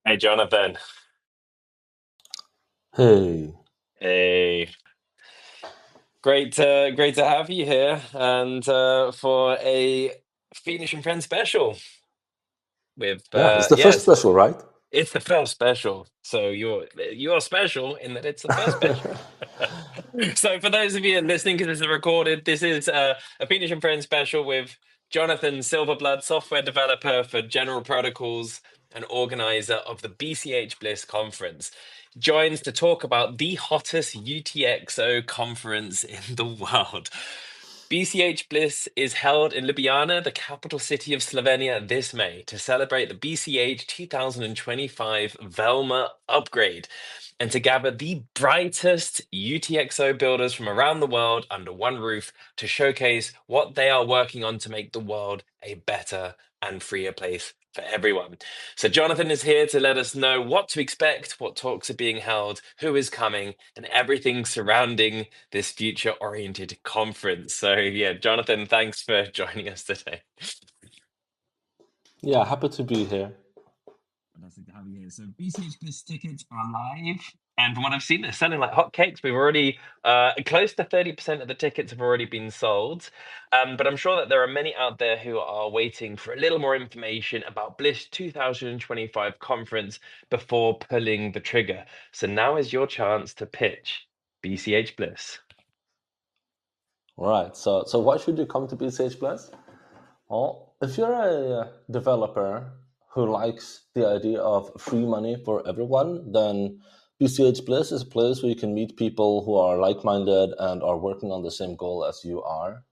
Hey, Jonathan. Hey, Hey, great to have you here, and for a Fiendish and Friends special with yeah, it's the first yes, special, right? it's the first special. So you're special in that it's the first special. So for those of you listening, because this is recorded, this is a Fiendish and Friends special with Jonathan Silverblood, software developer for General Protocols and organizer of the BCH Bliss conference, joins to talk about the hottest UTXO conference in the world. BCH Bliss is held in Ljubljana, the capital city of Slovenia, this May to celebrate the BCH 2025 Velma upgrade and to gather the brightest UTXO builders from around the world under one roof to showcase what they are working on to make the world a better and freer place for everyone. So, Jonathan is here to let us know what to expect, what talks are being held, who is coming, and everything surrounding this future oriented conference. So, yeah, Jonathan, thanks for joining us today. Yeah, happy to be here. Fantastic to have you here. So BCH Bliss tickets are live. And from what I've seen, they're selling like hotcakes. We've already close to 30% of the tickets have already been sold. But I'm sure that there are many out there who are waiting for a little more information about Bliss 2025 conference before pulling the trigger. So now is your chance to pitch BCH Bliss. All right, so why should you come to BCH Bliss? Well, if you're a developer who likes the idea of free money for everyone, then BCH Bliss is a place where you can meet people who are like-minded and are working on the same goal as you are.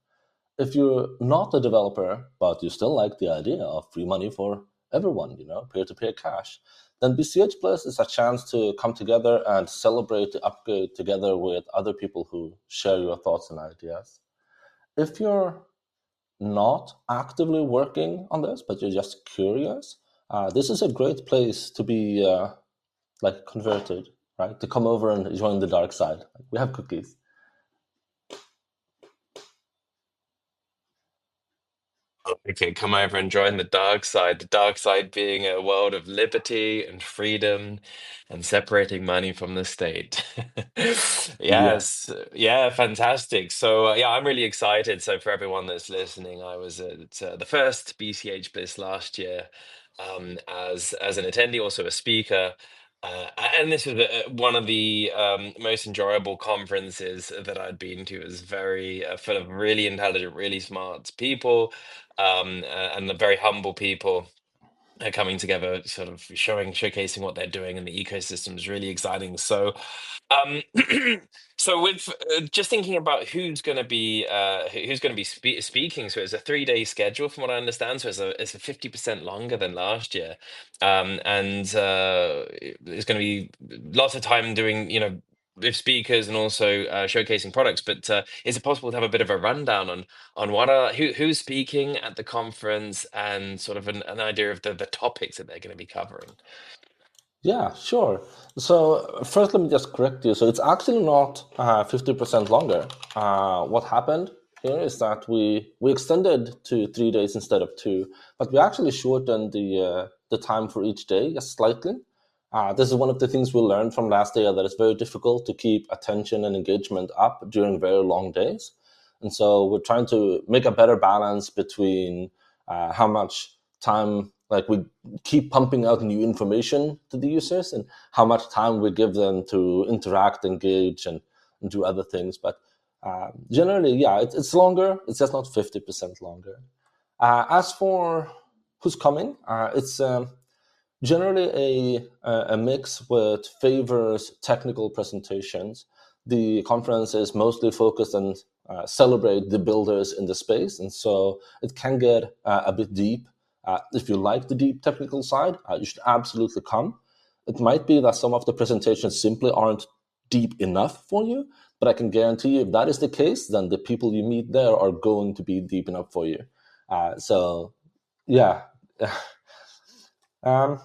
If you're not a developer, but you still like the idea of free money for everyone, peer-to-peer cash, then BCH Plus is a chance to come together and celebrate the upgrade together with other people who share your thoughts and ideas. If you're not actively working on this, but you're just curious, this is a great place to be like converted, right? To come over and join the dark side. We have cookies. Okay, come over and join the dark side. The dark side being a world of liberty and freedom and separating money from the state. Yeah. Yes, yeah, fantastic. So, yeah, I'm really excited. So, for everyone that's listening, I was at the first BCH Bliss last year as an attendee, also a speaker. And this was one of the most enjoyable conferences that I'd been to. It was very full of really intelligent, really smart people and the very humble people are coming together, sort of showcasing what they're doing, and the ecosystem is really exciting. So, um, so with just thinking about who's going to be speaking, so it's a 3 day schedule from what I understand. So it's a 50% longer than last year, and there's going to be lots of time doing with speakers and also showcasing products. But is it possible to have a bit of a rundown on who's speaking at the conference and sort of an idea of the topics that they're going to be covering? Yeah, sure. So first, let me just correct you. So it's actually not 50% longer. What happened here is that we extended to 3 days instead of two, but we actually shortened the time for each day just slightly. This is one of the things we learned from last year, that it's very difficult to keep attention and engagement up during very long days. And so we're trying to make a better balance between how much time, like, we keep pumping out new information to the users, and how much time we give them to interact, engage, and do other things. But generally, yeah, it's longer. It's just not 50% longer. As for who's coming, it's generally a mix with favors technical presentations. The conference is mostly focused on celebrate the builders in the space, and so it can get a bit deep. If you like the deep technical side, you should absolutely come. It might be that some of the presentations simply aren't deep enough for you, but I can guarantee you, if that is the case, then the people you meet there are going to be deep enough for you. So, yeah. Um,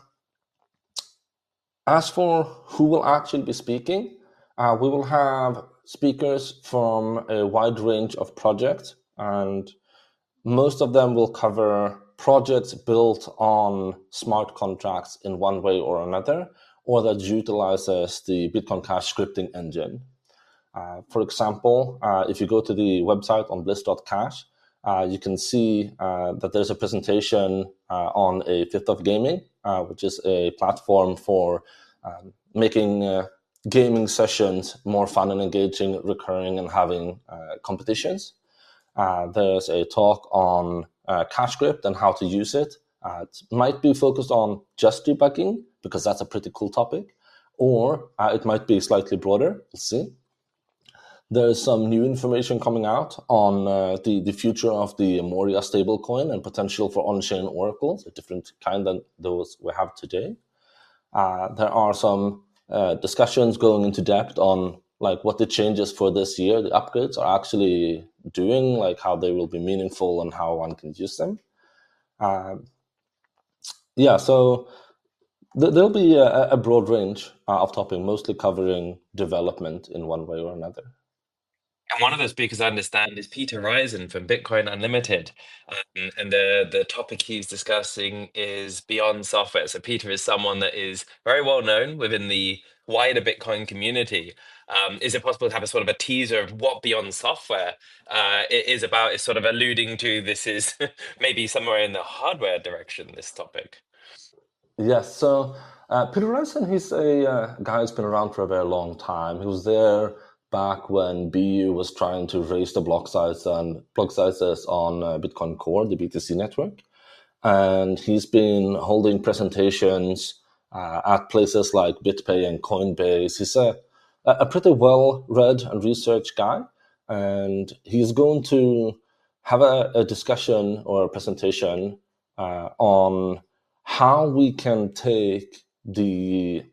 As for who will actually be speaking, we will have speakers from a wide range of projects, and most of them will cover projects built on smart contracts in one way or another, or that utilizes the Bitcoin Cash scripting engine. For example, if you go to the website on bliss.cash, you can see that there's a presentation on a Fifth of Gaming, which is a platform for making gaming sessions more fun and engaging, recurring, and having competitions. There's a talk on CashScript and how to use it. It might be focused on just debugging, because that's a pretty cool topic, or it might be slightly broader. We'll see. There's some new information coming out on the future of the Moria stablecoin and potential for on-chain oracles, a different kind than those we have today. There are some discussions going into depth on like what the changes for this year, the upgrades, are actually doing, like how they will be meaningful and how one can use them. So there'll be a broad range of topics, mostly covering development in one way or another. And one of the speakers I understand is Peter Risen from Bitcoin Unlimited. And the topic he's discussing is beyond software. So Peter is someone that is very well known within the wider Bitcoin community. Is it possible to have a sort of a teaser of what beyond software it is about? Is sort of alluding to this is maybe somewhere in the hardware direction, this topic. Yes, so Peter Risen, he's a guy who's been around for a very long time. He was there back when BU was trying to raise the block sizes on Bitcoin Core, the BTC network. And he's been holding presentations at places like BitPay and Coinbase. He's a pretty well-read and researched guy. And he's going to have a discussion or a presentation on how we can take the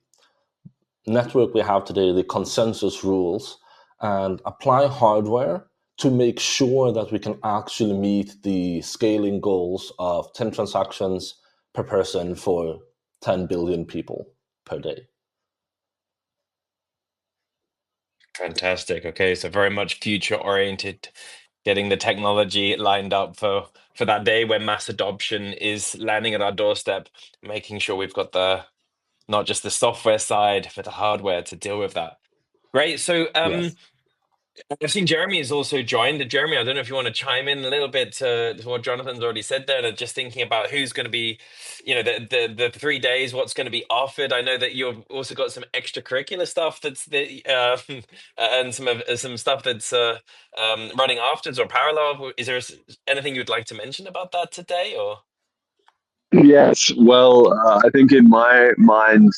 network we have today, the consensus rules, and apply hardware to make sure that we can actually meet the scaling goals of 10 transactions per person for 10 billion people per day. Fantastic. Okay, so very much future oriented, getting the technology lined up for that day when mass adoption is landing at our doorstep, making sure we've got the not just the software side, but the hardware to deal with that. Great. So Yes. I've seen Jeremy has also joined. Jeremy, I don't know if you want to chime in a little bit to what Jonathan's already said there, and just thinking about who's going to be, the 3 days, what's going to be offered. I know that you've also got some extracurricular stuff and some stuff that's running afterwards or parallel. Is there anything you'd like to mention about that today, or? Yes, well, I think in my mind,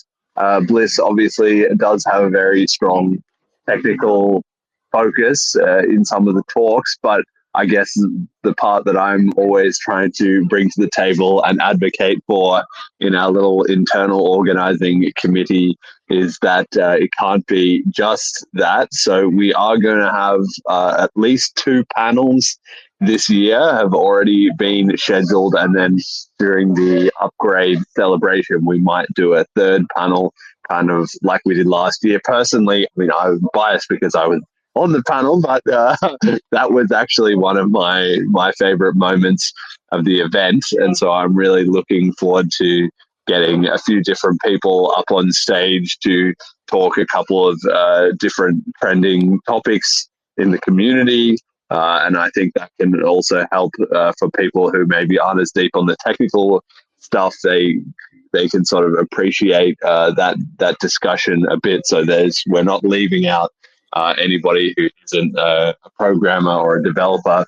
Bliss obviously does have a very strong technical focus in some of the talks, but I guess the part that I'm always trying to bring to the table and advocate for in our little internal organizing committee is that it can't be just that. So we are going to have at least 2 panels this year have already been scheduled, and then during the upgrade celebration we might do a 3rd panel, kind of like we did last year. Personally, I mean, I'm biased because I was on the panel, but that was actually one of my favorite moments of the event, and so I'm really looking forward to getting a few different people up on stage to talk a couple of different trending topics in the community. And I think that can also help for people who maybe aren't as deep on the technical stuff. They can sort of appreciate that discussion a bit. So we're not leaving out anybody who isn't a programmer or a developer.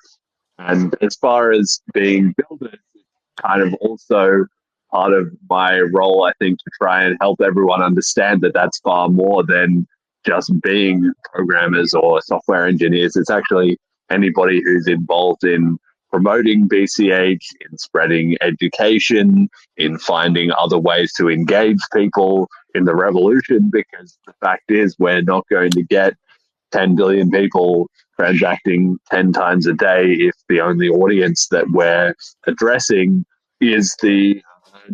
And as far as being builders, it's kind of also part of my role, I think, to try and help everyone understand that that's far more than just being programmers or software engineers. It's actually anybody who's involved in promoting BCH, in spreading education, in finding other ways to engage people in the revolution, because the fact is we're not going to get 10 billion people transacting 10 times a day if the only audience that we're addressing is the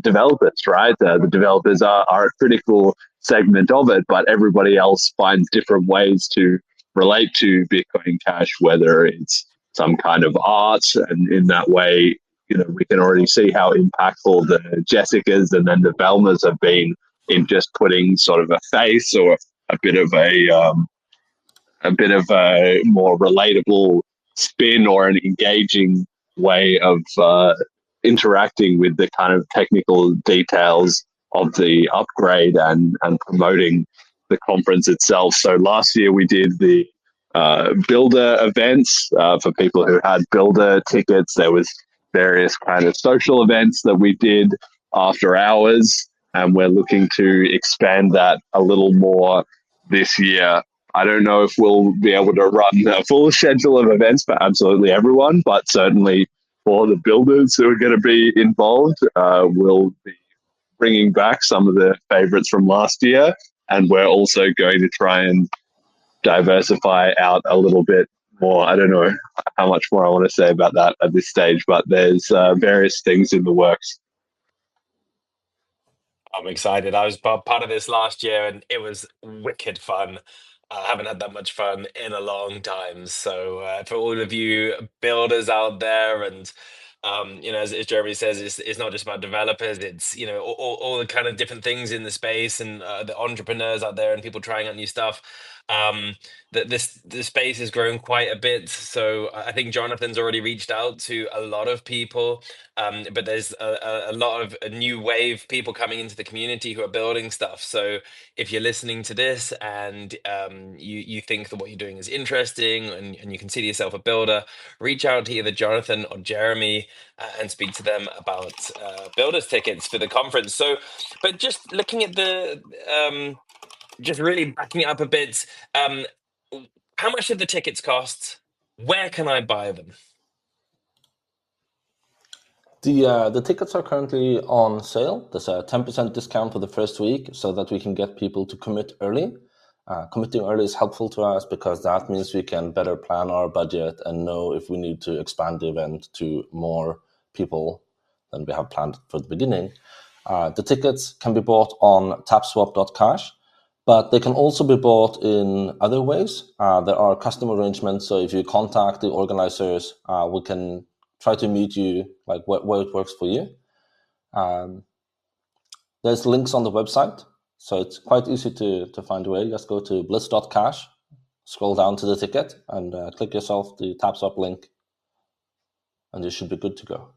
developers, right? The developers are a critical segment of it, but everybody else finds different ways to relate to Bitcoin Cash, whether it's some kind of art, and in that way we can already see how impactful the Jessicas and then the Velmas have been in just putting sort of a face or a bit of a more relatable spin or an engaging way of interacting with the kind of technical details of the upgrade and promoting the conference itself. So last year we did the builder events for people who had builder tickets. There was various kind of social events that we did after hours, and we're looking to expand that a little more this year. I don't know if we'll be able to run a full schedule of events for absolutely everyone, but certainly for the builders who are going to be involved, we'll be bringing back some of the favorites from last year. And we're also going to try and diversify out a little bit more. I don't know how much more I want to say about that at this stage, but there's various things in the works. I'm excited. I was part of this last year, and it was wicked fun. I haven't had that much fun in a long time. So for all of you builders out there, and as Jeremy says, it's not just about developers. It's all the kind of different things in the space, and the entrepreneurs out there, and people trying out new stuff. That the space has grown quite a bit. So I think Jonathan's already reached out to a lot of people, but there's a lot of a new wave people coming into the community who are building stuff. So if you're listening to this and you think that what you're doing is interesting, and you consider yourself a builder, reach out to either Jonathan or Jeremy and speak to them about builders tickets for the conference. So, but just looking at just really backing it up a bit, how much did the tickets cost? Where can I buy them? The tickets are currently on sale. There's a 10% discount for the first week so that we can get people to commit early. Committing early is helpful to us because that means we can better plan our budget and know if we need to expand the event to more people than we have planned for the beginning. The tickets can be bought on tapswap.cash, but they can also be bought in other ways. There are custom arrangements, so if you contact the organizers, we can try to meet you like where it works for you. There's links on the website, so it's quite easy to find a way. Just go to bliss.cash, scroll down to the ticket, and click yourself the TapSwap link, and you should be good to go.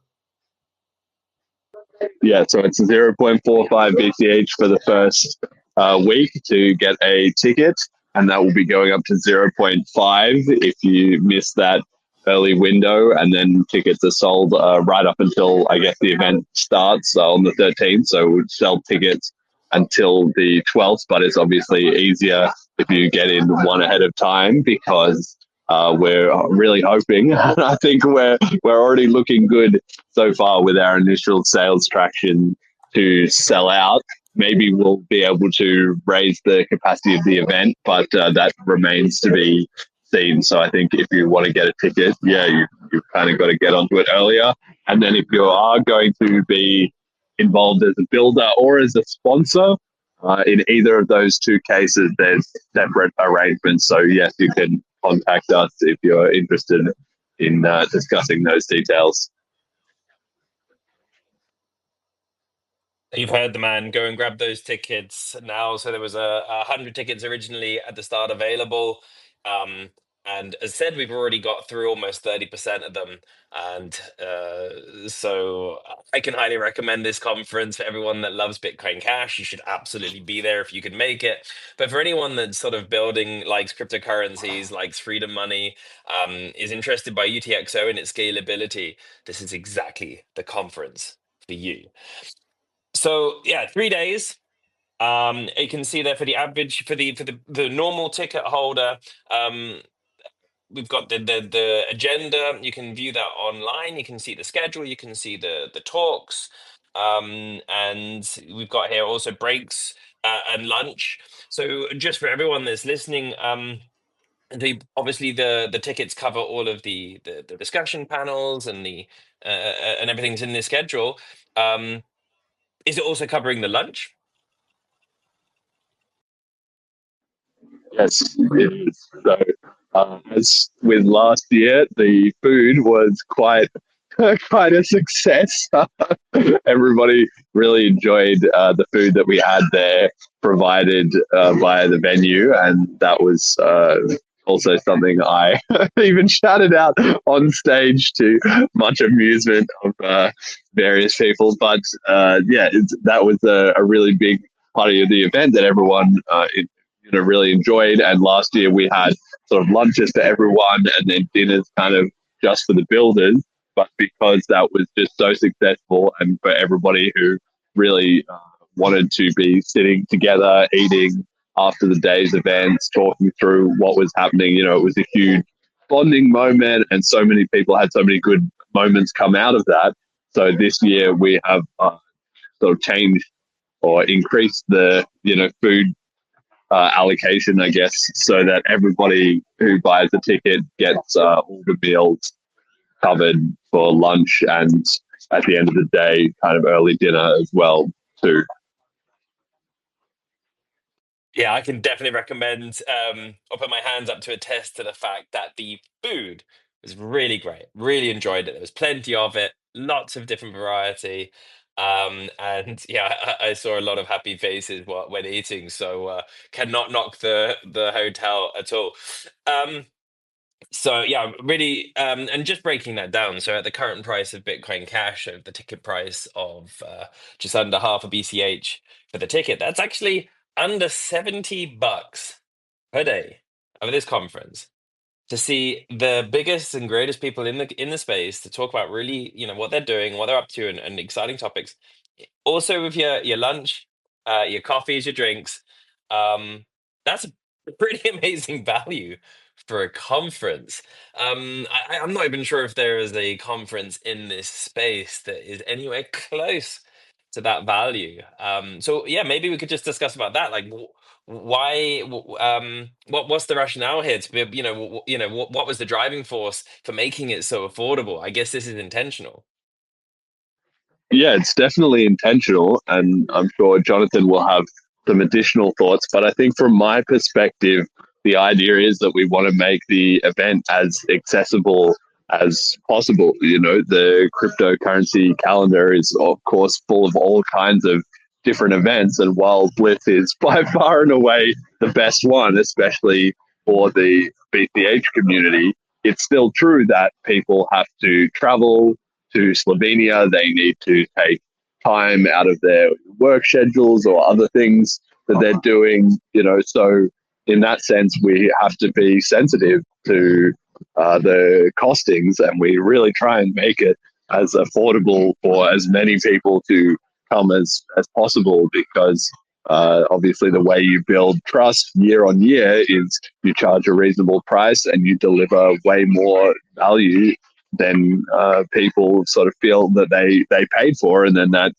Yeah, so it's 0.45 BCH for the first week to get a ticket, and that will be going up to 0.5 if you miss that early window, and then tickets are sold right up until, I guess, the event starts on the 13th, so we'll sell tickets until the 12th, but it's obviously easier if you get in one ahead of time because we're really hoping, and I think we're already looking good so far with our initial sales traction to sell out. Maybe we'll be able to raise the capacity of the event, but that remains to be seen. So I think if you want to get a ticket, you've kind of got to get onto it earlier. And then if you are going to be involved as a builder or as a sponsor, in either of those two cases, there's separate arrangements. So yes, you can contact us if you're interested in discussing those details. You've heard the man. Go and grab those tickets now. So there was 100 tickets originally at the start available. And as said, we've already got through almost 30% of them. And so I can highly recommend this conference for everyone that loves Bitcoin Cash. You should absolutely be there if you can make it. But for anyone that's sort of building, likes cryptocurrencies, likes freedom money, is interested by UTXO and its scalability, this is exactly the conference for you. So yeah, 3 days. You can see there for the average for the normal ticket holder. We've got the agenda. You can view that online. You can see the schedule. You can see the talks, and we've got here also breaks and lunch. So just for everyone that's listening, obviously the tickets cover all of the discussion panels and the and everything's in the schedule. Is it also covering the lunch? Yes, it is. So, as with last year, the food was quite kind of success. Everybody really enjoyed the food that we had there, provided by the venue, and that was also something I even shouted out on stage to much amusement of various people. But yeah, that was a really big part of the event that everyone really enjoyed. And last year we had sort of lunches for everyone, and then dinners kind of just for the builders. But because that was just so successful, and for everybody who really wanted to be sitting together, eating after the day's events, talking through what was happening, it was a huge bonding moment, and so many people had so many good moments come out of that. So this year we have sort of changed or increased the food allocation, I guess, so that everybody who buys a ticket gets all the meals covered for lunch, and at the end of the day, kind of early dinner as well too. Yeah, I can definitely recommend. I'll put my hands up to attest to the fact that the food was really great. Really enjoyed it. There was plenty of it, lots of different variety, and yeah, I saw a lot of happy faces when eating. So cannot knock the hotel at all. Um, so yeah, really, and just breaking that down. So at the current price of Bitcoin Cash, of the ticket price of just under half a BCH for the ticket, that's actually under $70 per day of this conference to see the biggest and greatest people in the space to talk about really, what they're doing, what they're up to, and exciting topics. Also with your lunch, your coffees, your drinks. Um, that's a pretty amazing value for a conference. I'm not even sure if there is a conference in this space that is anywhere close to that value. So yeah, maybe we could just discuss about that. Like, why? What's the rationale here to be? What was the driving force for making it so affordable? I guess this is intentional. Yeah, it's definitely intentional, and I'm sure Jonathan will have some additional thoughts. But I think from my perspective, the idea is that we want to make the event as accessible as possible. The cryptocurrency calendar is, of course, full of all kinds of different events, and while Blitz is by far and away the best one, especially for the BCH community, it's still true that people have to travel to Slovenia. They need to take time out of their work schedules or other things that they're doing. So in that sense, we have to be sensitive to the costings, and we really try and make it as affordable for as many people to come as possible, because obviously the way you build trust year on year is you charge a reasonable price and you deliver way more value than people sort of feel that they paid for, and then that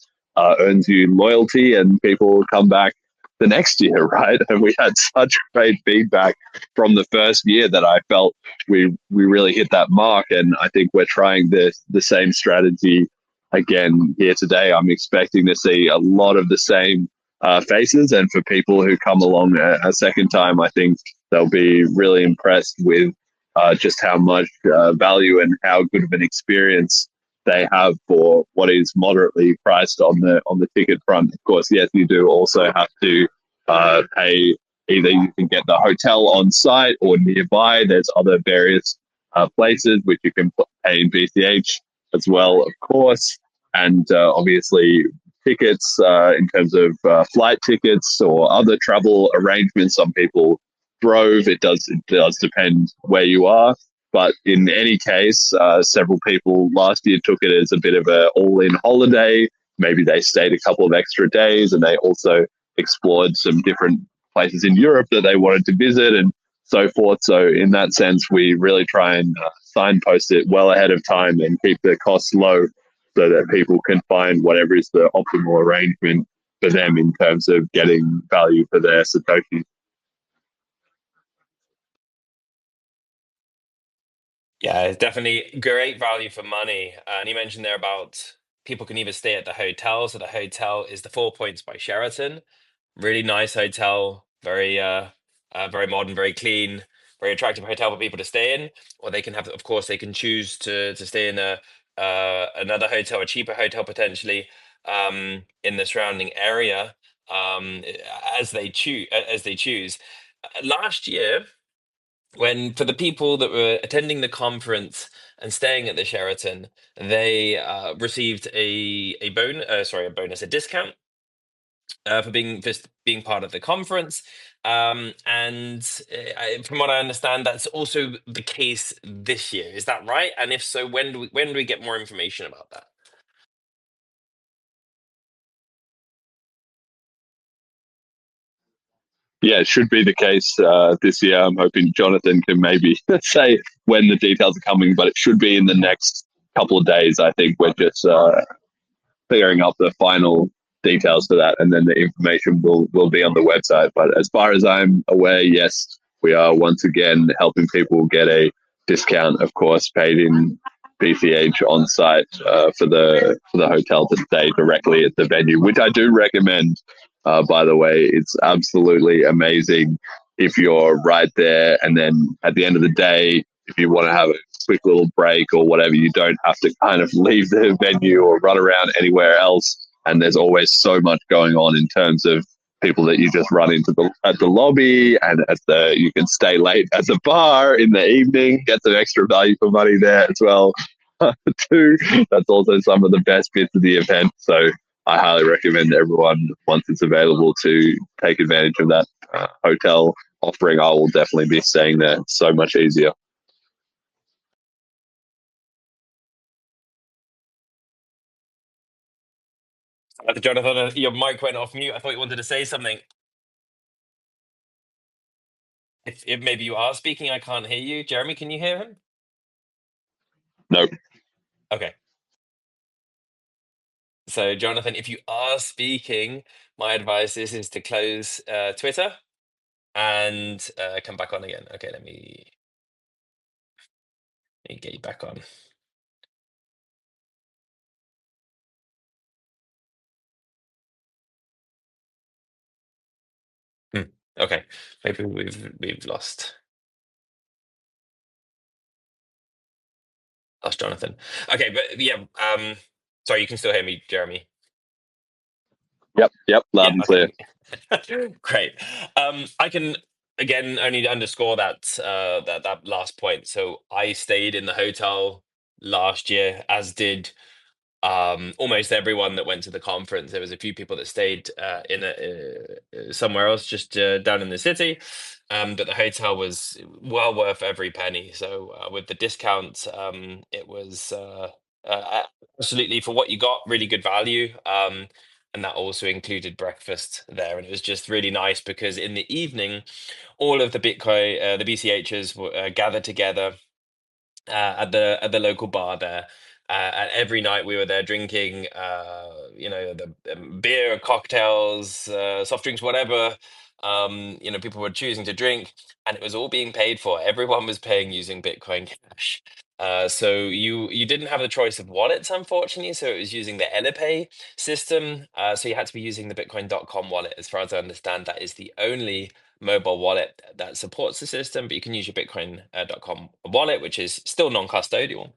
earns you loyalty, and people come back the next year, right? And we had such great feedback from the first year that I felt we really hit that mark, and I think we're trying the same strategy again here today. I'm expecting to see a lot of the same faces, and for people who come along a second time, I think they'll be really impressed with just how much value and how good of an experience they have for what is moderately priced on the ticket front. Of course, yes, you do also have to pay. Either you can get the hotel on site or nearby. There's other various places which you can pay in BCH as well, of course. And obviously, tickets in terms of flight tickets or other travel arrangements. Some people drove. It does depend where you are. But in any case, several people last year took it as a bit of an all-in holiday. Maybe they stayed a couple of extra days, and they also explored some different places in Europe that they wanted to visit and so forth. So in that sense, we really try and signpost it well ahead of time and keep the costs low so that people can find whatever is the optimal arrangement for them in terms of getting value for their Satoshi. Yeah, it's definitely great value for money. And you mentioned there about people can either stay at the hotel. So the hotel is the Four Points by Sheraton. Really nice hotel, very modern, very clean, very attractive hotel for people to stay in. Or they can have, of course, they can choose to stay in a another hotel, a cheaper hotel potentially, in the surrounding area, as they choose. Last year, when for the people that were attending the conference and staying at the Sheraton, they received a bonus, a discount for being part of the conference. And from what I understand, that's also the case this year. Is that right? And if so, when do we get more information about that? Yeah, it should be the case this year. I'm hoping Jonathan can maybe say when the details are coming, but it should be in the next couple of days. I think we're just clearing up the final details for that, and then the information will be on the website. But as far as I'm aware, yes, we are once again helping people get a discount, of course, paid in BCH on site for the hotel to stay directly at the venue, which I do recommend. By the way, it's absolutely amazing if you're right there, and then at the end of the day, if you want to have a quick little break or whatever, you don't have to kind of leave the venue or run around anywhere else. And there's always so much going on in terms of people that you just run into at the lobby, and you can stay late at the bar in the evening, get some extra value for money there as well. Too. That's also some of the best bits of the event. So I highly recommend everyone, once it's available, to take advantage of that hotel offering. I will definitely be staying there. So much easier. Jonathan, your mic went off mute. I thought you wanted to say something. If maybe you are speaking, I can't hear you. Jeremy, can you hear him? No. Okay. So, Jonathan, if you are speaking, my advice is to close Twitter and come back on again. Okay, let me get you back on. Okay, maybe we've lost Jonathan. Okay, but yeah, sorry, you can still hear me, Jeremy. Yep, loud Yeah, and clear. okay. Great. I can again only underscore that last point. So I stayed in the hotel last year, as did almost everyone that went to the conference. There was a few people that stayed somewhere else, just down in the city, but the hotel was well worth every penny. So with the discount, it was absolutely, for what you got, really good value. And that also included breakfast there, and it was just really nice because in the evening, all of the the BCHs were gathered together at the local bar there. And every night we were there drinking, the beer, cocktails, soft drinks, whatever. People were choosing to drink, and it was all being paid for. Everyone was paying using Bitcoin Cash. So you didn't have the choice of wallets, unfortunately. So it was using the Elipay system. So you had to be using the Bitcoin.com wallet. As far as I understand, that is the only mobile wallet that supports the system, but you can use your Bitcoin.com wallet, which is still non-custodial,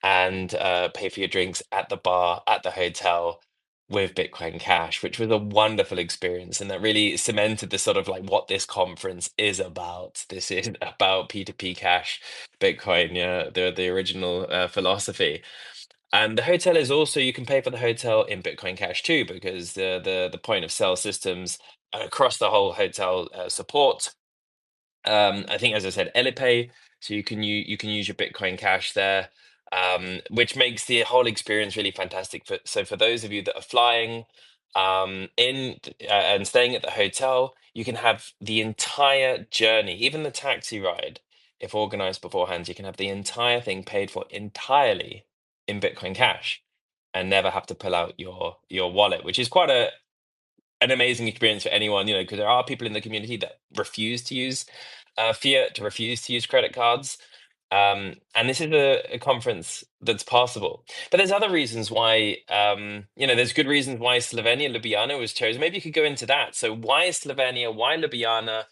and pay for your drinks at the bar, at the hotel with Bitcoin Cash, which was a wonderful experience. And that really cemented the sort of like what this conference is about. This is about P2P cash, Bitcoin, yeah, the original philosophy. And the hotel is also, you can pay for the hotel in Bitcoin Cash too, because the point of sale systems across the whole hotel support. I think, as I said, Elipay, so you can use your Bitcoin Cash there, which makes the whole experience really fantastic. For those of you that are flying in and staying at the hotel, you can have the entire journey, even the taxi ride, if organized beforehand. You can have the entire thing paid for entirely in Bitcoin Cash and never have to pull out your wallet, which is quite an amazing experience for anyone, because there are people in the community that refuse to use fiat, to refuse to use credit cards. And this is a conference that's possible. But there's other reasons why, there's good reasons why Slovenia, Ljubljana was chosen. Maybe you could go into that. So why Slovenia? Why Ljubljana?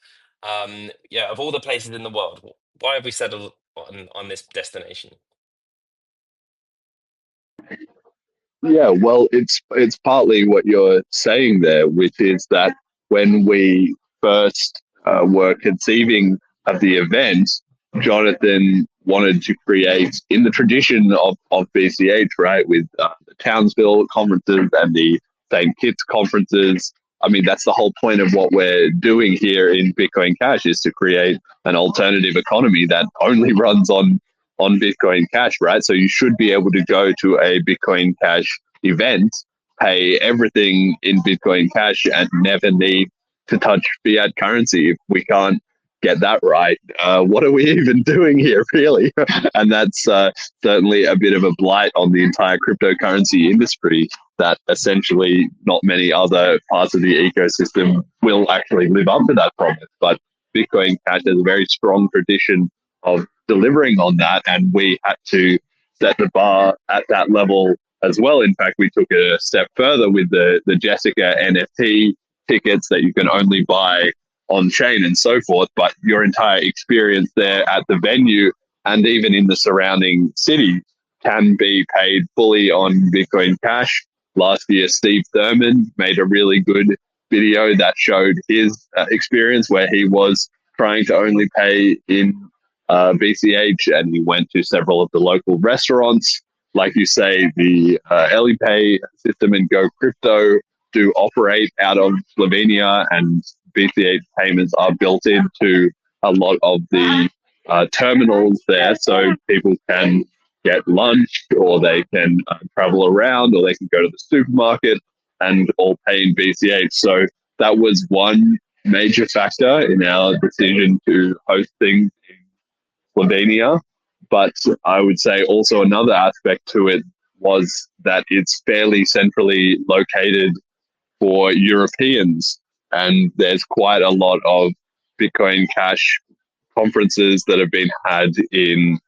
Yeah, of all the places in the world, why have we settled on this destination? Yeah, well, it's partly what you're saying there, which is that when we first were conceiving of the event, Jonathan wanted to create in the tradition of BCH, right, with the Townsville conferences and the St. Kitts conferences. I mean, that's the whole point of what we're doing here in Bitcoin Cash is to create an alternative economy that only runs on Bitcoin Cash, right? So you should be able to go to a Bitcoin Cash event, pay everything in Bitcoin Cash, and never need to touch fiat currency. If we can't get that right, what are we even doing here, really? And that's certainly a bit of a blight on the entire cryptocurrency industry that essentially not many other parts of the ecosystem will actually live up to that promise. But Bitcoin Cash has a very strong tradition of delivering on that, and we had to set the bar at that level as well. In fact, we took it a step further with the Jessica NFT tickets that you can only buy on chain and so forth, but your entire experience there at the venue and even in the surrounding city can be paid fully on Bitcoin Cash. Last year, Steve Thurman made a really good video that showed his experience where he was trying to only pay in BCH, and he went to several of the local restaurants. Like you say, the Elipay system and Go Crypto do operate out of Slovenia, and BCH payments are built into a lot of the terminals there, so people can get lunch, or they can travel around, or they can go to the supermarket and all pay in BCH. So that was one major factor in our decision to host things in Slovenia. But I would say also another aspect to it was that it's fairly centrally located for Europeans. And there's quite a lot of Bitcoin Cash conferences that have been had in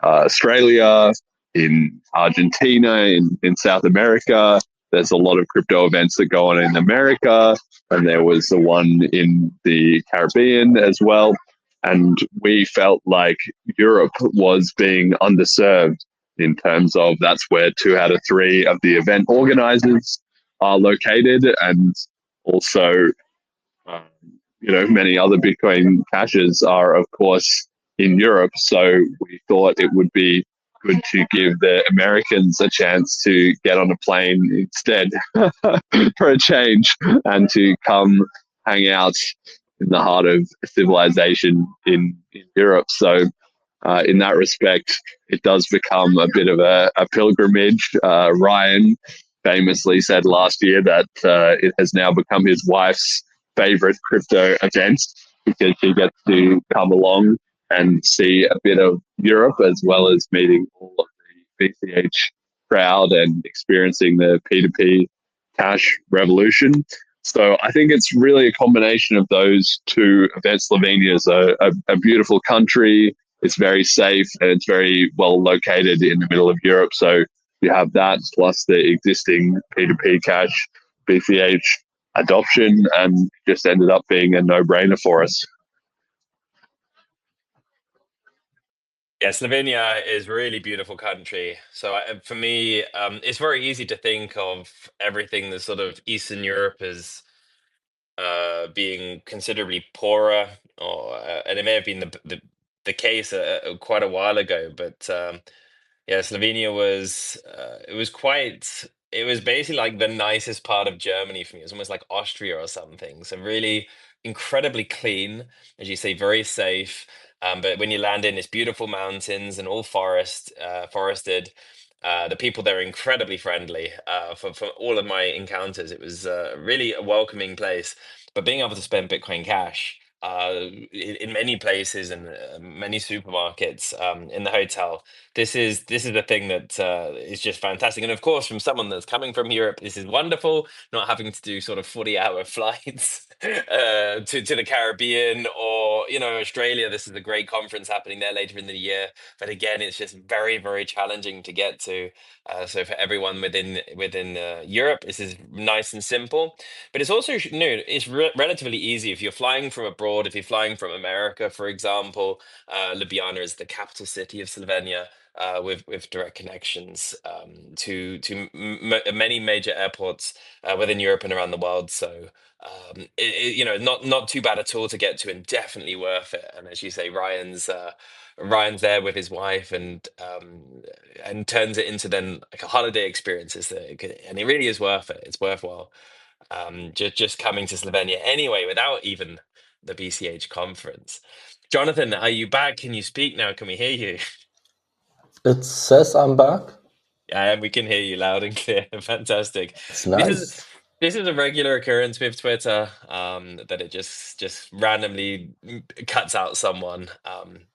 Australia, in Argentina, in South America. There's a lot of crypto events that go on in America, and there was the one in the Caribbean as well. And we felt like Europe was being underserved in terms of that's where 2 out of 3 of the event organizers are located, and also um, many other Bitcoin caches are, of course, in Europe. So we thought it would be good to give the Americans a chance to get on a plane instead for a change and to come hang out in the heart of civilization in Europe. So in that respect, it does become a bit of a pilgrimage. Ryan famously said last year that it has now become his wife's favorite crypto event because she gets to come along and see a bit of Europe as well as meeting all of the BCH crowd and experiencing the P2P cash revolution. So I think it's really a combination of those two events. Slovenia is a beautiful country. It's very safe and it's very well located in the middle of Europe. So you have that plus the existing P2P cash BCH adoption, and just ended up being a no-brainer for us. Yeah, Slovenia is a really beautiful country. So for me, it's very easy to think of everything that's sort of Eastern Europe as being considerably poorer, or and it may have been the case quite a while ago, but yeah, Slovenia was it was quite it was basically like the nicest part of Germany for me. It was almost like Austria or something. So really incredibly clean, as you say, very safe. But when you land in, it's beautiful mountains and all forested. The people there are incredibly friendly. For all of my encounters, it was really a welcoming place. But being able to spend Bitcoin Cash in many places and many supermarkets in the hotel, this is the thing that is just fantastic. And of course, from someone that's coming from Europe, this is wonderful. Not having to do sort of 40-hour flights to the Caribbean or Australia. This is a great conference happening there later in the year. But again, it's just very, very challenging to get to. So for everyone within Europe, this is nice and simple. But it's also it's relatively easy if you're flying from abroad abroad, if you're flying from America, for example, Ljubljana is the capital city of Slovenia. With direct connections to many major airports within Europe and around the world. So not too bad at all to get to, and definitely worth it. And as you say, Ryan's there with his wife, and turns it into then like a holiday experience. And it really is worth it. It's worthwhile. Just coming to Slovenia anyway without even the BCH conference. Jonathan, are you back? Can you speak now? Can we hear you? It says I'm back. Yeah, we can hear you loud and clear. Fantastic. It's This is nice. this is a regular occurrence with Twitter, that it just randomly cuts out someone.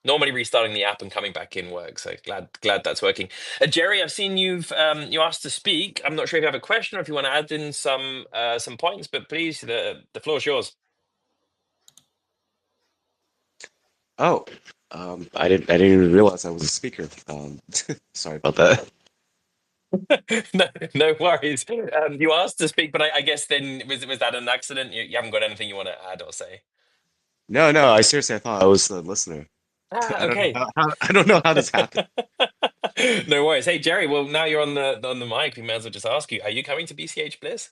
Normally restarting the app and coming back in works. So glad that's working. Jerry, I've seen you asked to speak. I'm not sure if you have a question or if you want to add in some points, but please, the floor is yours. Oh, I didn't even realize I was a speaker. Sorry about that. No worries. You asked to speak, but I guess then was that an accident? You haven't got anything you want to add or say? No, I seriously, I thought I was the listener. Ah, I don't know okay. I don't know how this happened. No worries. Hey Jerry, well now you're on the mic. We may as well just ask you: are you coming to BCH Bliss?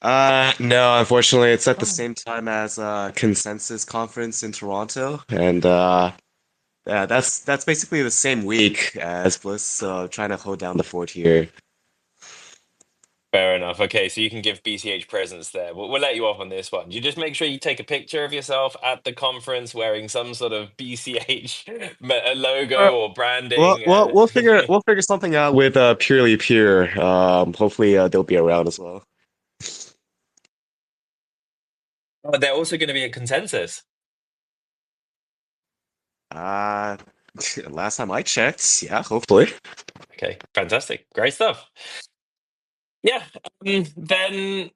No, unfortunately, it's at the Oh. same time as Consensus Conference in Toronto, and yeah, that's basically the same week as Bliss, so trying to hold down the fort here. Fair enough. Okay, so you can give BCH presents there. We'll let you off on this one. You just make sure you take a picture of yourself at the conference wearing some sort of BCH Uh, logo or branding. we'll figure something out with Purely Pure. Hopefully they'll be around as well. Oh, they're also going to be a consensus. Uh, last time I checked, yeah, hopefully. Okay, fantastic. Great stuff. Yeah, then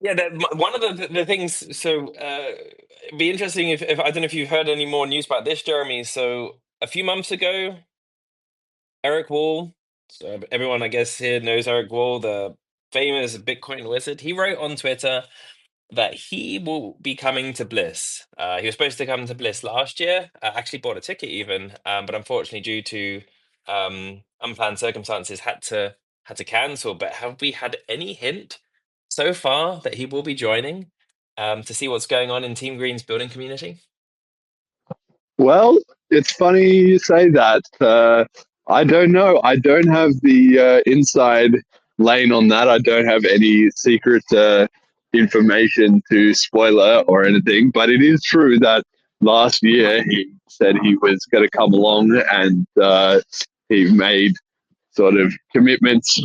yeah, one of the things. So it'd be interesting if I don't know if you've heard any more news about this, Jeremy. So a few months ago, Eric Wall. So everyone, I guess, here knows Eric Wall, the famous Bitcoin wizard. He wrote on Twitter that he will be coming to Bliss. He was supposed to come to Bliss last year. Actually bought a ticket even, but unfortunately, due to unplanned circumstances, had to cancel. But have we had any hint so far that he will be joining to see what's going on in Team Green's building community? Well, it's funny you say that. I don't know. I don't have the inside lane on that. I don't have any secret information to spoiler or anything. But it is true that last year he said he was going to come along, and he made sort of commitments,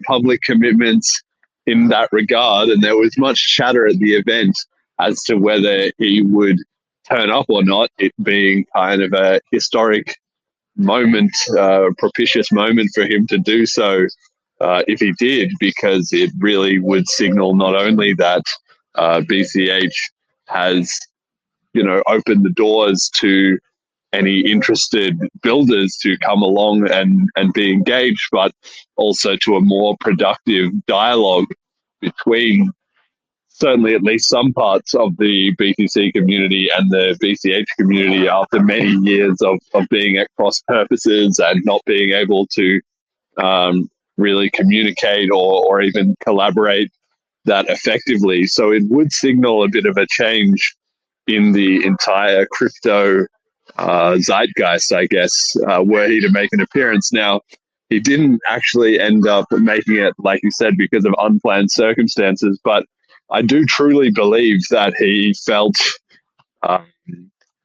public commitments in that regard. And there was much chatter at the event as to whether he would turn up or not, it being kind of a historic moment, propitious moment for him to do so if he did, because it really would signal not only that BCH has, opened the doors to any interested builders to come along and be engaged, but also to a more productive dialogue between certainly at least some parts of the BTC community and the BCH community after many years of being at cross purposes and not being able to really communicate or even collaborate that effectively. So it would signal a bit of a change in the entire crypto zeitgeist, I guess, were he to make an appearance. Now, he didn't actually end up making it, like you said, because of unplanned circumstances, but I do truly believe that he felt, um,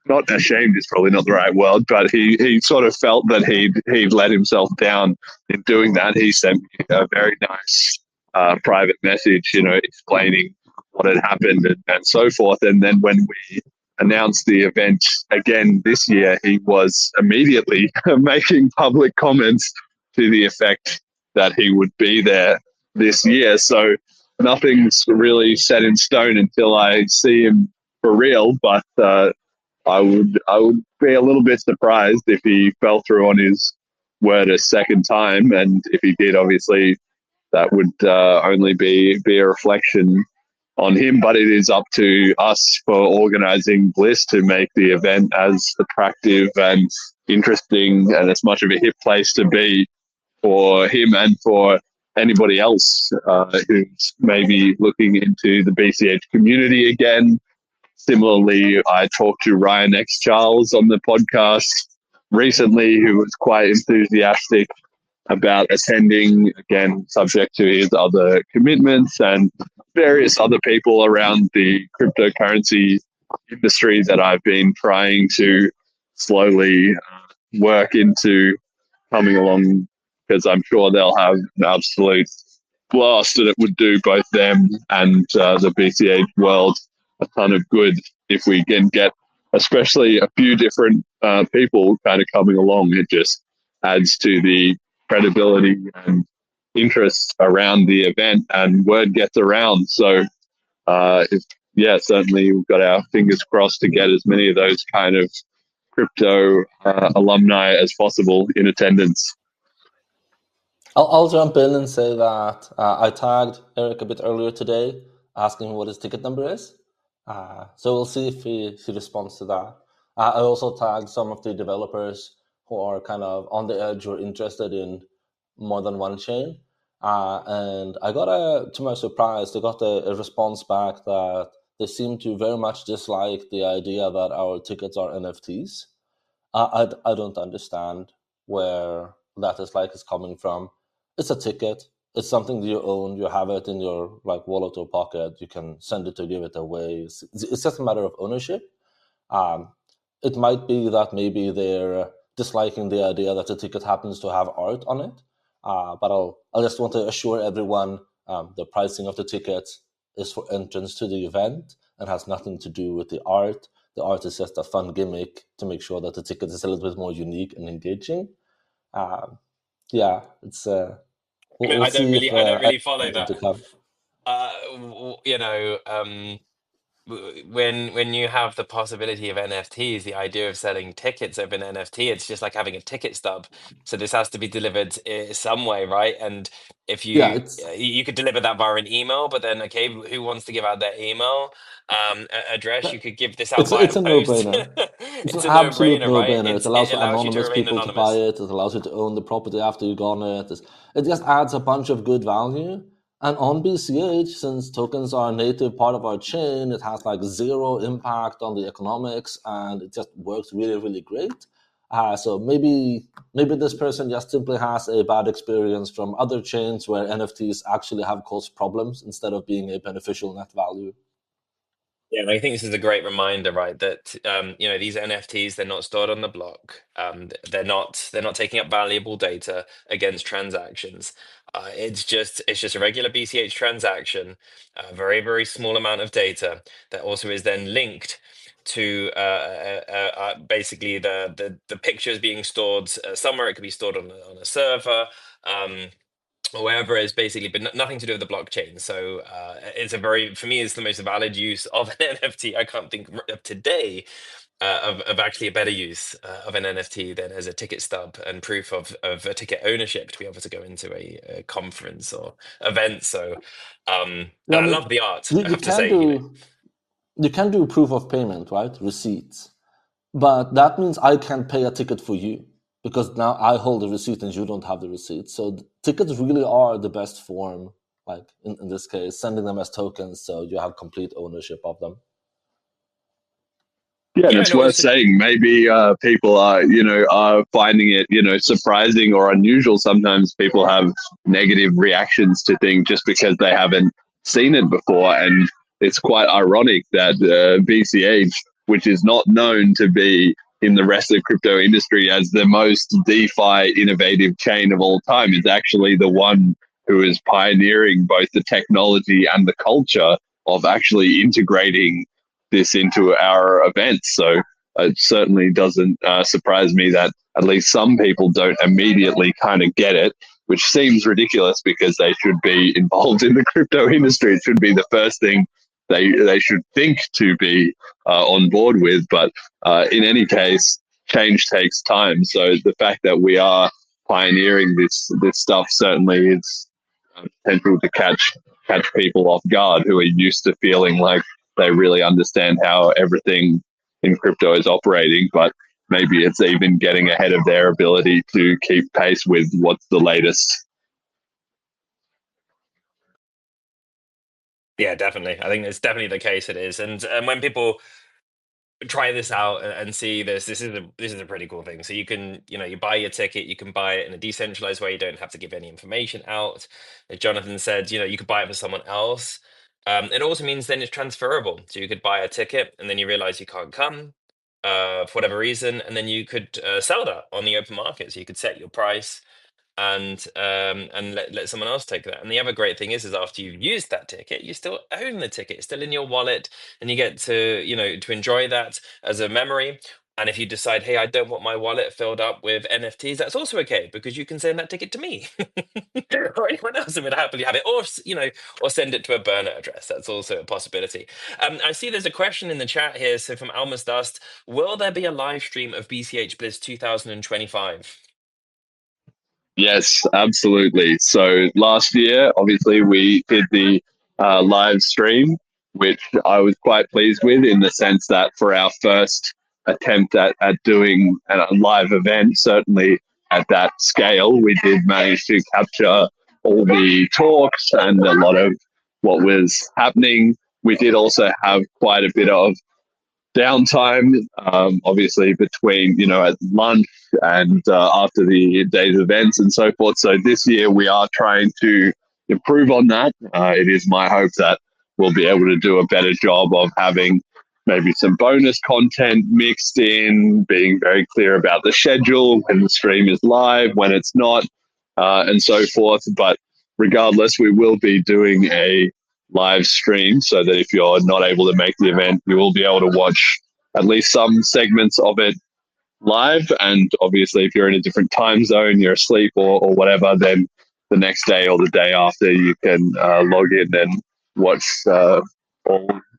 not ashamed is probably not the right word, but he sort of felt that he'd let himself down in doing that. He sent me a very nice private message, explaining what had happened and so forth. And then when we announced the event again this year, he was immediately making public comments to the effect that he would be there this year. So nothing's really set in stone until I see him for real. But I would be a little bit surprised if he fell through on his word a second time, and if he did, obviously that would only be a reflection on him. But it is up to us for organising Bliss to make the event as attractive and interesting and as much of a hip place to be for him and for anybody else who's maybe looking into the BCH community again. Similarly, I talked to Ryan X. Charles on the podcast recently, who was quite enthusiastic about attending, again, subject to his other commitments, and various other people around the cryptocurrency industry that I've been trying to slowly work into coming along, because I'm sure they'll have an absolute blast, and it would do both them and the BCH world a ton of good if we can get especially a few different people kind of coming along. It just adds to the credibility and interest around the event, and word gets around. So certainly we've got our fingers crossed to get as many of those kind of crypto alumni as possible in attendance. I'll jump in and say that I tagged Eric a bit earlier today, asking him what his ticket number is. So we'll see if he responds to that. I also tagged some of the developers who are kind of on the edge or interested in more than one chain. And I got to my surprise, they got a response back that they seem to very much dislike the idea that our tickets are NFTs. I don't understand where that is coming from. It's a ticket. It's something that you own. You have it in your wallet or pocket. You can send it or give it away. It's just a matter of ownership. It might be that maybe they're disliking the idea that the ticket happens to have art on it. But I just want to assure everyone the pricing of the tickets is for entrance to the event and has nothing to do with the art. The art is just a fun gimmick to make sure that the ticket is a little bit more unique and engaging. It's. We'll I don't really follow that. To come. When you have the possibility of NFTs, the idea of selling tickets over an NFT, it's just like having a ticket stub. So this has to be delivered some way, right? And if you could deliver that via an email, but then who wants to give out their email address? You could give this out via it's a post. no-brainer. It's an a absolute no-brainer, right? no-brainer. It allows for you to anonymous remain people anonymous. to buy it. It allows you to own the property after you got it. It just adds a bunch of good value. And on BCH, since tokens are a native part of our chain, it has zero impact on the economics, and it just works really, really great. So maybe this person just simply has a bad experience from other chains where NFTs actually have caused problems instead of being a beneficial net value. Yeah, and I think this is a great reminder, right? That these NFTs, they're not stored on the block. They're not taking up valuable data against transactions. It's just a regular BCH transaction, a very, very small amount of data that also is then linked to basically the pictures being stored somewhere. It could be stored on a server. Or wherever is basically, but nothing to do with the blockchain. So for me, it's the most valid use of an NFT. I can't think of today of actually a better use of an NFT than as a ticket stub and proof of a ticket ownership to be able to go into a conference or event. So I love the art, I have to say. You can do proof of payment, right? Receipts. But that means I can pay a ticket for you, because now I hold the receipt and you don't have the receipt. So tickets really are the best form, in this case, sending them as tokens so you have complete ownership of them. Yeah, and it's worth saying maybe people are finding it, surprising or unusual. Sometimes people have negative reactions to things just because they haven't seen it before. And it's quite ironic that BCH, which is not known to be in the rest of the crypto industry as the most DeFi innovative chain of all time, is actually the one who is pioneering both the technology and the culture of actually integrating this into our events. So it certainly doesn't surprise me that at least some people don't immediately kind of get it, which seems ridiculous because they should be involved in the crypto industry. It should be the first thing they should think to be on board with. But in any case, change takes time. So the fact that we are pioneering this stuff certainly potential to catch people off guard who are used to feeling like they really understand how everything in crypto is operating, but maybe it's even getting ahead of their ability to keep pace with what's the latest. Yeah, definitely. I think it's definitely the case. It is, and when people try this out and see this is a pretty cool thing. So you can, you buy your ticket, you can buy it in a decentralized way. You don't have to give any information out. As Jonathan said, you could buy it for someone else. It also means then it's transferable. So you could buy a ticket and then you realize you can't come for whatever reason, and then you could sell that on the open market. So you could set your price and let someone else take that. And the other great thing is after you've used that ticket, you still own the ticket. It's still in your wallet, and you get to enjoy that as a memory. And if you decide, hey, I don't want my wallet filled up with NFTs, that's also okay, because you can send that ticket to me or anyone else who would happily have it, or send it to a burner address. That's also a possibility. I see there's a question in the chat here. So from Almas Dust, will there be a live stream of BCH Bliss 2025? Yes, absolutely. So last year, obviously, we did the live stream, which I was quite pleased with in the sense that for our first attempt at doing a live event, certainly at that scale, we did manage to capture all the talks and a lot of what was happening. We did also have quite a bit of downtime, obviously between at lunch and after the day's events and so forth. So this year we are trying to improve on that. It is my hope that we'll be able to do a better job of having maybe some bonus content mixed in, being very clear about the schedule, when the stream is live, when it's not, and so forth. But regardless, we will be doing a live stream so that if you're not able to make the event, you will be able to watch at least some segments of it live. And obviously, if you're in a different time zone, you're asleep or whatever, then the next day or the day after, you can log in and watch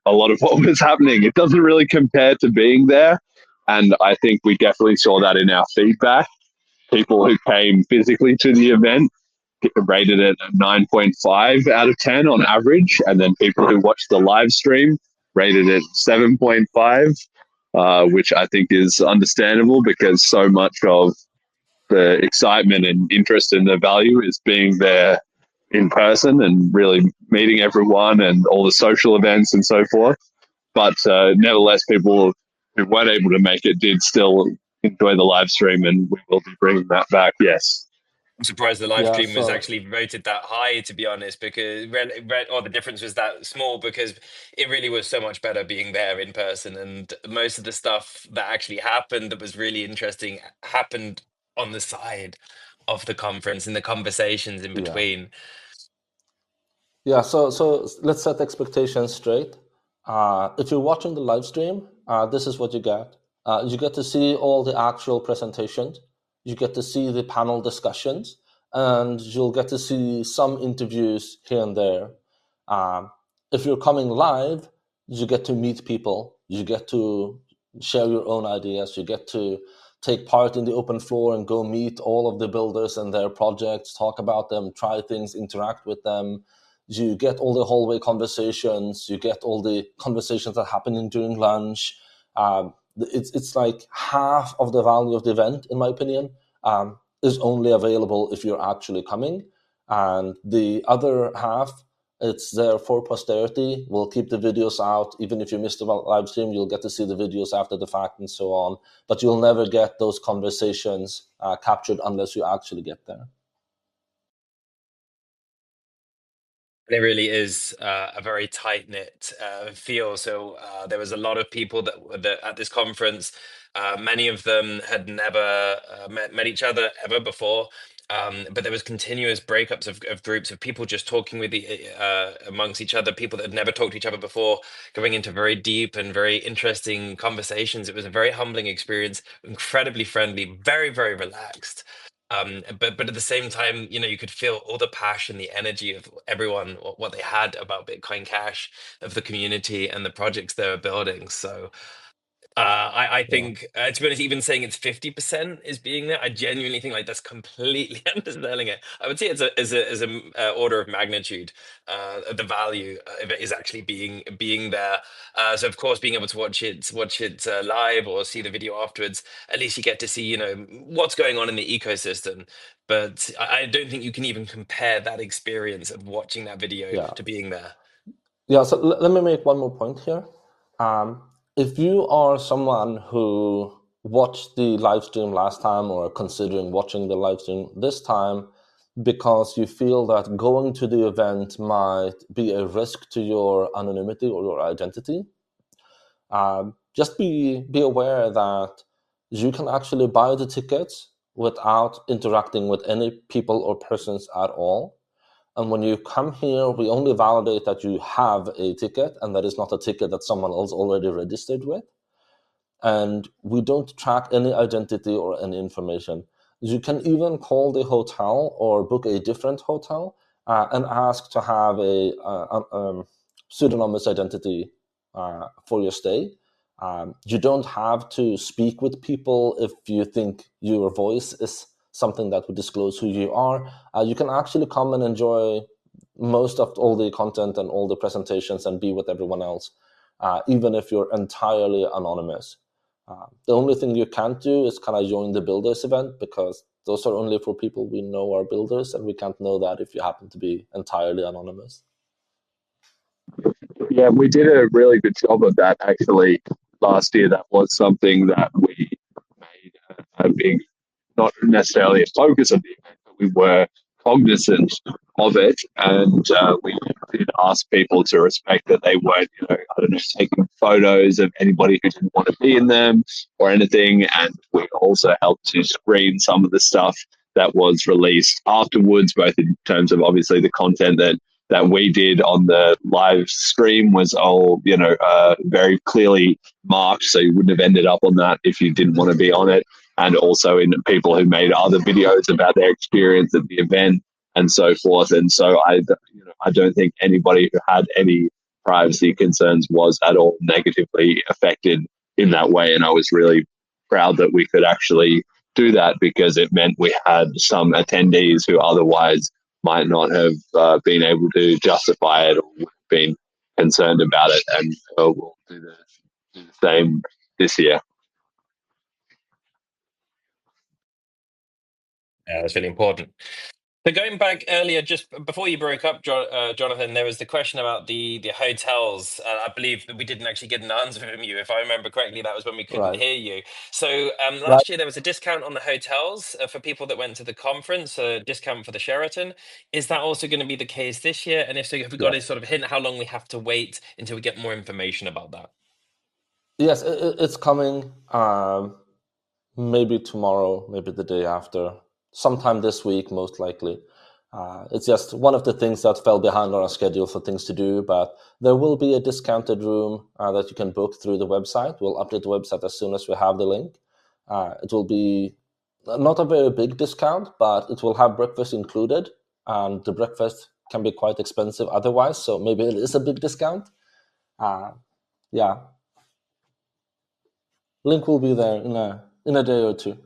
a lot of what was happening. It doesn't really compare to being there. And I think we definitely saw that in our feedback. People who came physically to the event rated it 9.5 out of 10 on average. And then people who watched the live stream rated it 7.5, which I think is understandable because so much of the excitement and interest in the value is being there in person and really meeting everyone and all the social events and so forth. But nevertheless, people who weren't able to make it did still enjoy the live stream, and we will be bringing that back. Yes. I'm surprised the live Yeah, stream was so actually voted that high, to be honest, because or the difference was that small, because it really was so much better being there in person. And most of the stuff that actually happened that was really interesting happened on the side of the conference and the conversations in yeah. between. Yeah, so let's set expectations straight. If you're watching the live stream, this is what you get. You get to see all the actual presentations. You get to see the panel discussions, and you'll get to see some interviews here and there. If you're coming live, you get to meet people. You get to share your own ideas. You get to take part in the open floor and go meet all of the builders and their projects, talk about them, try things, interact with them. You get all the hallway conversations. You get all the conversations that happen during lunch. It's like half of the value of the event, in my opinion, is only available if you're actually coming. And the other half, it's there for posterity. We'll keep the videos out. Even if you missed the live stream, you'll get to see the videos after the fact and so on. But you'll never get those conversations captured unless you actually get there. It really is a very tight knit feel. So there was a lot of people that were at this conference. Many of them had never met each other ever before. But there was continuous breakups of groups of people just talking with amongst each other, people that had never talked to each other before, going into very deep and very interesting conversations. It was a very humbling experience, incredibly friendly, very, very relaxed. But at the same time, you could feel all the passion, the energy of everyone, what they had about Bitcoin Cash, of the community and the projects they were building. So I Yeah. think, to be honest, even saying it's 50% is being there, I genuinely think like that's completely underselling it. I would say it's a order of magnitude, the value of it is actually being there. So of course, being able to watch it live or see the video afterwards, at least you get to see, what's going on in the ecosystem. But I don't think you can even compare that experience of watching that video Yeah. to being there. Yeah, so let me make one more point here. If you are someone who watched the live stream last time or are considering watching the live stream this time because you feel that going to the event might be a risk to your anonymity or your identity, just be aware that you can actually buy the tickets without interacting with any people or persons at all. And when you come here, we only validate that you have a ticket and that is not a ticket that someone else already registered with. And we don't track any identity or any information. You can even call the hotel or book a different hotel and ask to have a pseudonymous identity for your stay. You don't have to speak with people if you think your voice is something that would disclose who you are. You can actually come and enjoy most of all the content and all the presentations and be with everyone else, even if you're entirely anonymous. The only thing you can't do is kind of join the builders event, because those are only for people we know are builders, and we can't know that if you happen to be entirely anonymous. Yeah, we did a really good job of that actually last year. That was something that we made a big, not necessarily a focus of the event, but we were cognizant of it, and we did ask people to respect that they weren't, I don't know, taking photos of anybody who didn't want to be in them or anything. And we also helped to screen some of the stuff that was released afterwards, both in terms of obviously the content that we did on the live stream was all, very clearly marked. So you wouldn't have ended up on that if you didn't want to be on it. And also in people who made other videos about their experience at the event and so forth. And so I don't think anybody who had any privacy concerns was at all negatively affected in that way. And I was really proud that we could actually do that, because it meant we had some attendees who otherwise might not have been able to justify it or would have been concerned about it. And we'll do the same this year. Yeah, that's really important. So going back earlier, just before you broke up, Jonathan, there was the question about the hotels. I believe that we didn't actually get an answer from you. If I remember correctly, that was when we couldn't Right. hear you. So Right. last year there was a discount on the hotels for people that went to the conference, a discount for the Sheraton. Is that also going to be the case this year? And if so, have we got a Yes. sort of hint how long we have to wait until we get more information about that? Yes, it's coming. Maybe tomorrow, maybe the day after, sometime this week, most likely. It's just one of the things that fell behind on our schedule for things to do, but there will be a discounted room that you can book through the website. We'll update the website as soon as we have the link. It will be not a very big discount, but it will have breakfast included, and the breakfast can be quite expensive otherwise, so maybe it is a big discount. Yeah, link will be there in a day or two.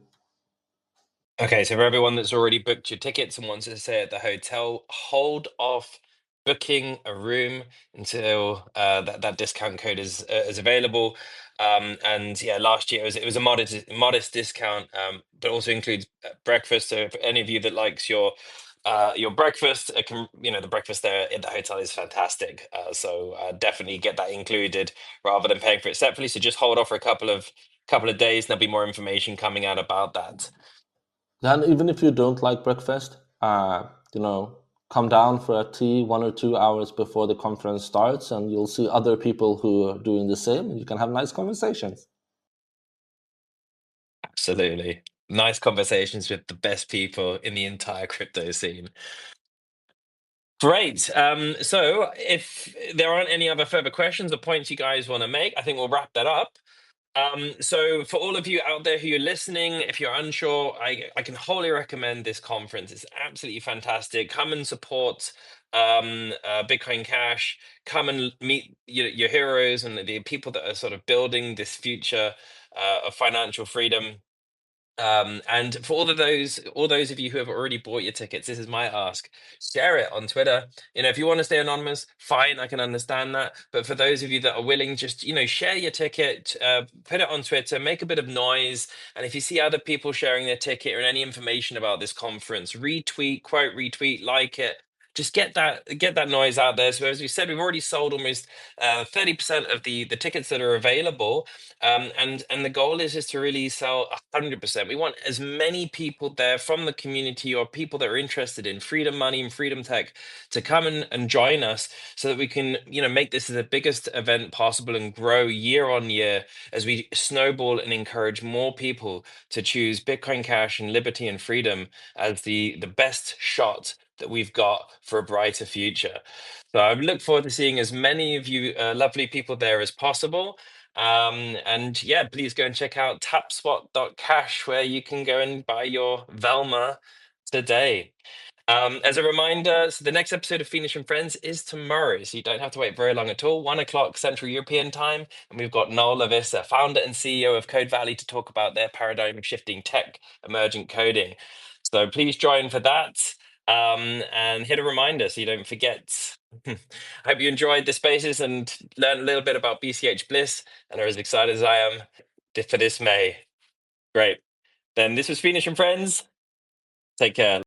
Okay, so for everyone that's already booked your tickets and wants to stay at the hotel, hold off booking a room until that discount code is available. And yeah, last year it was a modest discount, but also includes breakfast. So for any of you that likes your breakfast, the breakfast there at the hotel is fantastic. So definitely get that included rather than paying for it separately. So just hold off for a couple of days, and there'll be more information coming out about that. And even if you don't like breakfast, come down for a tea 1 or 2 hours before the conference starts, and you'll see other people who are doing the same, and you can have nice conversations. Absolutely. Nice conversations with the best people in the entire crypto scene. Great. So if there aren't any other further questions or points you guys want to make, I think we'll wrap that up. So for all of you out there who are listening, if you're unsure, I can wholly recommend this conference. It's absolutely fantastic. Come and support Bitcoin Cash. Come and meet your heroes and the people that are sort of building this future of financial freedom. And for all those of you who have already bought your tickets, this is my ask: share it on Twitter. If you want to stay anonymous, fine, I can understand that. But for those of you that are willing, just share your ticket, put it on Twitter, make a bit of noise. And if you see other people sharing their ticket or any information about this conference, retweet, quote, retweet, like it. Just get that noise out there. So as we said, we've already sold almost 30% of the tickets that are available. And the goal is to really sell 100%. We want as many people there from the community or people that are interested in freedom money and freedom tech to come and join us, so that we can make this the biggest event possible and grow year on year as we snowball and encourage more people to choose Bitcoin Cash and liberty and freedom as the best shot that we've got for a brighter future. So I look forward to seeing as many of you lovely people there as possible. And yeah, please go and check out tapspot.cash, where you can go and buy your Velma today. As a reminder, so the next episode of Fiendish and Friends is tomorrow, so you don't have to wait very long at all. 1 o'clock Central European time, and we've got Noel Lavissa, founder and CEO of Code Valley, to talk about their paradigm-shifting tech, emergent coding. So please join for that, and hit a reminder so you don't forget. I hope you enjoyed the spaces and learned a little bit about BCH Bliss and are as excited as I am for this May. Great. Then this was Fiendish and Friends. Take care.